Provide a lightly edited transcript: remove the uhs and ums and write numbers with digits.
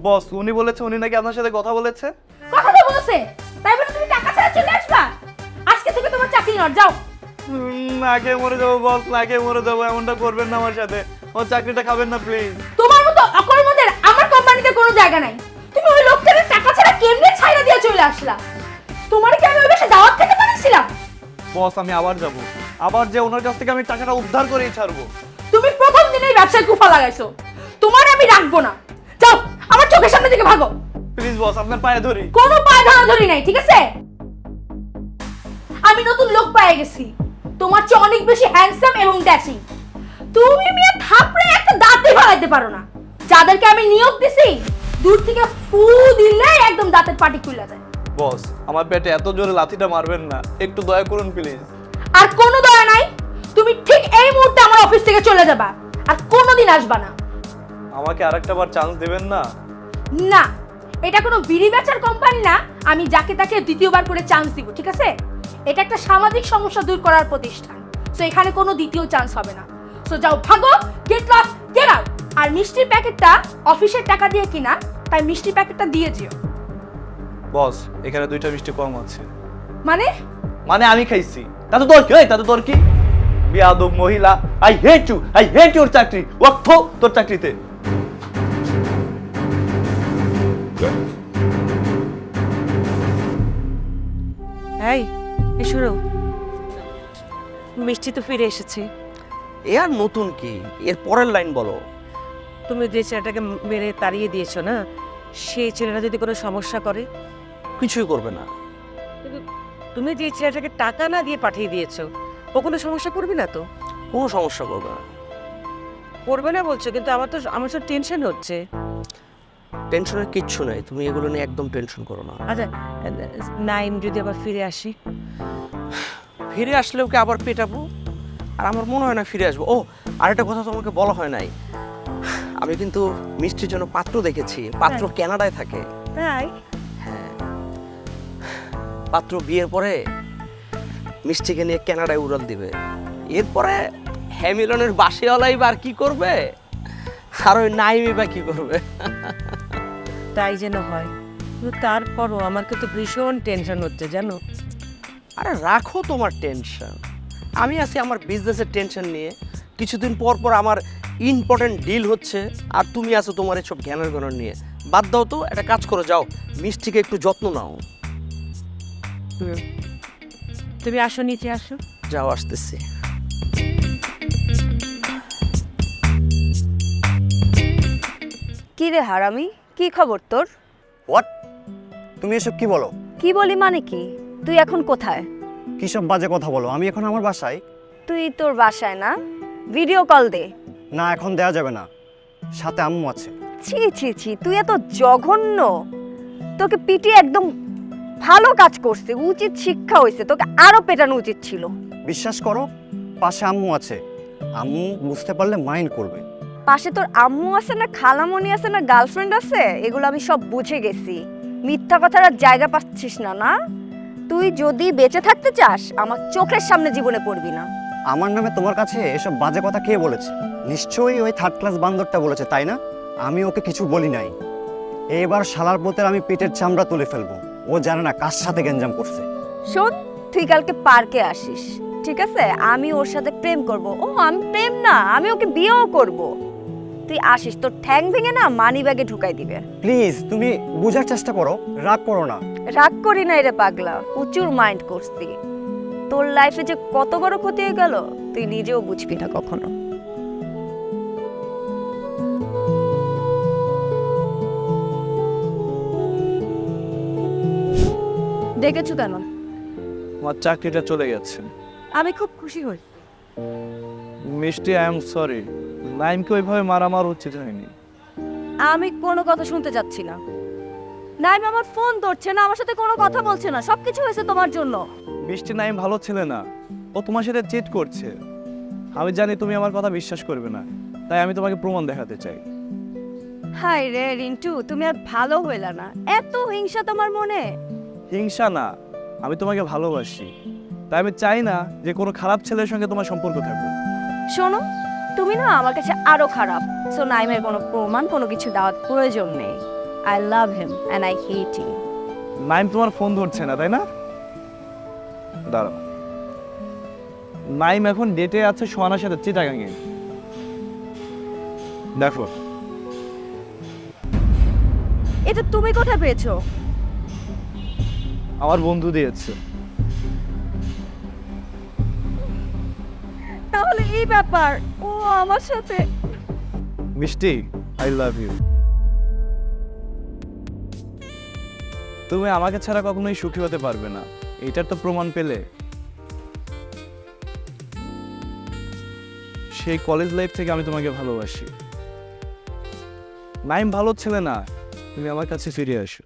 বস উনি বলেছে উনি নাকি আপনার সাথে কথা বলেছে। কথা তো বলছে, তাই বলে তুমি টাকা ছাড়া চলে আসবা? আজকে থেকে তোমার চাকরি নট, যাও। না খেয়ে মরে যাবো বস, না খেয়ে মরে যাবো, এমনটা করবেন না আমার সাথে, আমার চাকরিটা খাবেন না প্লিজ। তোমার মতো অকর্মদের আমার কোম্পানিতে কোনো জায়গা নাই। তুমি ওই লোকটাকে টাকা ছাড়া কেমনে ছাইরা দিয়ে চলে আসলা? তোমার কি আমি ওই বাসায় দাওয়াত খেতে পারিছিলাম? বস আমি আবার যাব, আবার যে ওনার কাছ থেকে আমি টাকাটা উদ্ধার করেই ছাড়বো। তুমি প্রথম দিনেই ব্যবসায় কুফা লাগাইছো, তোমার আমি রাখবো না। যাও, আমার চোখের সামনে থেকে ভাগো। প্লিজ বস আপনার পায়ে ধরি। কোনো পায়ে ধরাধরি নাই, ঠিক আছে? আমি নতুন লোক পেয়ে গেছি, তোমার চেয়ে অনেক বেশি হ্যান্ডসাম এবং ড্যাশিং। তুমি মিয়া থাপড়ে একটা দাঁতে ফেলাইতে পারো না। যাদেরকে আমি নিয়োগ দিছি দূর থেকে ফু দিলে একদম দাঁতের পাটি খুলে যায়। বস আমার পেটে এত জোরে লাথিটা মারবেন না, একটু দয়া করুন প্লিজ। আর কোনো দয়া নাই, তুমি ঠিক এই মুহূর্তে আমার অফিস থেকে চলে যাবা, আর কোনোদিন আসবা না। আমাকে আরেকটা বার চান্স দিবেন না? না, এটা কোনো বিড়ি বেচার কোম্পানি না, আমি যাকে তাকে দ্বিতীয়বার করে চান্স দিব, ঠিক আছে? এটা একটা সামাজিক সমস্যা দূর করার প্রতিষ্ঠান, সো এখানে কোনো দ্বিতীয় চান্স হবে না। সো যাও, ভাগো, গেট লস, গেট আউট। আর মিষ্টির প্যাকেটটা অফিসের টাকা দিয়ে কিনা, তাই মিষ্টির প্যাকেটটা দিয়ে যেও। বস এখানে দুইটা মিষ্টি কম আছে। মানে? মানে আমি খাইছি, তাতে তোর কি? তাতে তোর কি? বিয়াদব মহিলা, আই হেট ইউর চাকরি, ওয়াক্ফ তোর চাকরিতে। এই শোনো, মিষ্টি তো ফিরে এসেছে। এ আর নতুন কি, এর পরের লাইন বলো। তুমি যে ছেলেটাকে মেরে তাড়িয়ে দিয়েছো না, সেই ছেলেটা যদি কোনো সমস্যা করে? কিছুই করবে না। কিন্তু তুমি যে ছেলেটাকে টাকা না দিয়ে পাঠিয়ে দিয়েছো, ও কোনো সমস্যা করবে না তো? কোনো সমস্যা করবে না। করবে না বলছো, কিন্তু আমার তো টেনশন হচ্ছে। টেনশনের কিচ্ছু নেই, তুমি এগুলো নিয়ে একদম টেনশন করো না। আচ্ছা, নাইম যদি আবার ফিরে আসি? ফিরে আসলে ওকে আবার পেটাবো, আর আমার মনে হয় না ফিরে আসবো। ও আরেকটা কথা তোমাকে বলা হয় নাই, আমি কিন্তু মিষ্টির জন্য পাত্র দেখেছি। পাত্র কানাডায় থাকে। তাই? হ্যাঁ, পাত্র বিয়ের পরে মিষ্টিকে নিয়ে কানাডায় উড়াল দিবে। এরপরে হ্যামিলনের বাসিওয়ালাই বা আর কি করবে, আর ওই নাইমি বা কি করবে। তাই যেন হয়, কিন্তু তারপরও আমার কিন্তু ভীষণ টেনশন হচ্ছে জানো। আরে রাখো তোমার টেনশন, আমি আছি আমার বিজনেসের টেনশন নিয়ে। কিছুদিন পর পর আমার ইম্পর্টেন্ট ডিল হচ্ছে, আর তুমি আছো তোমার এসব জ্ঞানের গণন নিয়ে। বাদ দাও তো, একটা কাজ করে যাও, মিষ্টিকে একটু যত্ন নাও। তুমি আসো, নিচে আসো। যাও, আসতেছি। কি রে হারামি, কি খবর তোর? হোয়াট? তুমি এসব কি বলো? কি বলি মানে কি? তুই এখন কোথায়? কি সব বাজে কথা বলো? আমি এখন আমার বাসায়। তুই তোর বাসায় না? ভিডিও কল দে। না, এখন দেওয়া যাবে না, সাথে আম্মু আছে। ছি ছি ছি, তুই এত জঘন্য! তোকে পিটিয়ে একদম ভালো কাজ করছে, উচিত শিক্ষা হয়েছে, তোকে আরো পেটানো উচিত ছিল। বিশ্বাস করো, পাশে আম্মু আছে। আম্মু বুঝতে পারলে মাইন্ড করবে। পাশে তোর আম্মু আছে না খালামণি আছে না গার্লফ্রেন্ড আছে, এগুলো আমি সব বুঝে গেছি। মিথ্যা কথার আর জায়গা পাচ্ছিস না, না? তুই যদি বেঁচে থাকতে চাস, আমার চোখের সামনে জীবনে পড়বি না। আমার নামে তোমার কাছে এসব বাজে কথা কে বলেছে? নিশ্চয়ই ওই থার্ড ক্লাস বান্দরটা বলেছে, তাই না? আমি ওকে কিছু বলি নাই। এবার শালার পোতের আমি পেটের চামড়া তুলে ফেলবো। ও জানে না কার সাথে গেঞ্জাম করছে। শোন, তুই কালকে পার্কে আসিস, ঠিক আছে? আমি ওর সাথে প্রেম করব। ও, আমি প্রেম না, আমি ওকে বিয়েও করব। তুই আসিস, তোর ঠ্যাং ভেঙে না মানি ব্যাগে ঢুকাই দিবে। প্লিজ তুমি বোঝার চেষ্টা করো, রাগ করো না। রাগ করি না রে পাগলা, প্রচুর মাইন্ড করছি। তোর লাইফে যে কত বড় ক্ষতি হয়ে গেল তুই নিজেও বুঝবি না কখনো। দেখেছো কেন? আমার চাকরিটা চলে গেছে। আমি খুব খুশি হই। মিষ্টি আই এম সরি, নাইমকে ওইভাবে মারামার উচিত হয়নি। আমি কোনো কথা শুনতে চাচ্ছি না। নাইম আমার ফোন ধরছে না, আমার সাথে কোনো কথা বলছে না, সবকিছু হয়েছে তোমার জন্য। মিষ্টি নাইম ভালো ছেলে না, ও তোমার সাথে চিট করছে। আমি জানি তুমি আমার কথা বিশ্বাস করবে না, তাই আমি তোমাকে প্রমাণ দেখাতে চাই। হাই রে রিন্টু, তুমি আর ভালো হইলা না। এত হিংসা তোমার মনে? হিংসা না, আমি তোমাকে ভালোবাসি, তাই আমি চাই না যে কোনো খারাপ ছেলের সঙ্গে তোমার সম্পর্ক থাকুক। শোনো, তুমি না আমার কাছে আরো খারাপ। সো নাইমের কোনো প্রমাণ কোনো কিছু দেওয়ার প্রয়োজন নেই। I love him and I hate him. Naeem তোমার ফোন ধরছে না তাই না? দাঁড়াও, নাইম এখন ডেটে আছে সোহানার সাথে চিটাগাঙে। দেখো, এটা তুমি কোথায় পেয়েছো? আমার বন্ধু দিয়েছে। তাহলে এই ব্যাপার, ও আমার সাথে। মিষ্টি, আই লাভ ইউ। তুমি আমাকে ছাড়া কখনোই সুখী হতে পারবে না, এটার তো প্রমাণ পেলে। সেই কলেজ লাইফ থেকে আমি তোমাকে ভালোবাসি। নাইম ভালো ছেলে না, তুমি আমার কাছে ফিরে আসো।